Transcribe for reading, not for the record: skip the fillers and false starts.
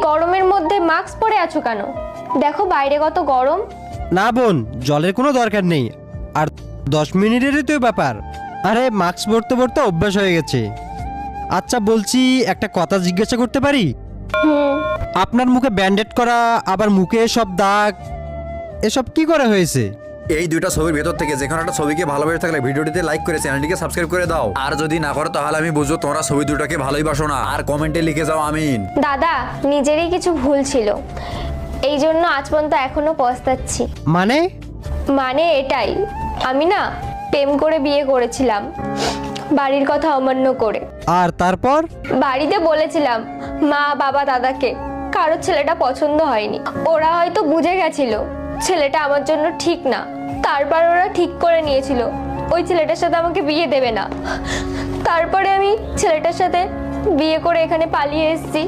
গরমের মধ্যে মাস্ক পরে আছো কেন? দেখো বাইরে কত গরম। না বোন, জলের কোনো দরকার নেই। আর 10 মিনিটেরই তো ব্যাপার। আরে মাস্ক পরতে পরতে অভ্যাস হয়ে গেছে। আচ্ছা বলছি, একটা কথা জিজ্ঞাসা করতে পারি? আপনার মুখে ব্যান্ডেড করা, আবার মুখে সব দাগ, এসব কি করে হয়েছে? এই দুইটা ছবির ভেতর থেকে যে কোনো একটা ছবিকে ভালোবেসে থাকলে ভিডিওটিতে লাইক করে চ্যানেলটিকে সাবস্ক্রাইব করে দাও। আর যদি না করো তাহলে আমি বুঝবো তোমরা ছবি দুটাকে ভালোই বাসো না। আর কমেন্টে লিখে যাও আমিন। দাদা, নিজেরই কিছু ভুল ছিল, এই জন্য আজ পর্যন্ত এখনো পস্তাচ্ছি। মানে এটাই, আমি না প্রেম করে বিয়ে করেছিলাম, বাড়ির কথা অমান্য করে। আর তারপর? বাড়িতে বলেছিলাম মা বাবা দাদাকে, কারোর ছেলেটা পছন্দ হয়নি। ওরা হয়তো বুঝে গেছিল ছেলেটা আমার জন্য ঠিক না। তারপর ওরা ঠিক করে নিয়েছিল ওই ছেলেটার সাথে আমাকে বিয়ে দেবে না। তারপরে আমি ছেলেটার সাথে বিয়ে করে এখানে পালিয়ে এসেছি।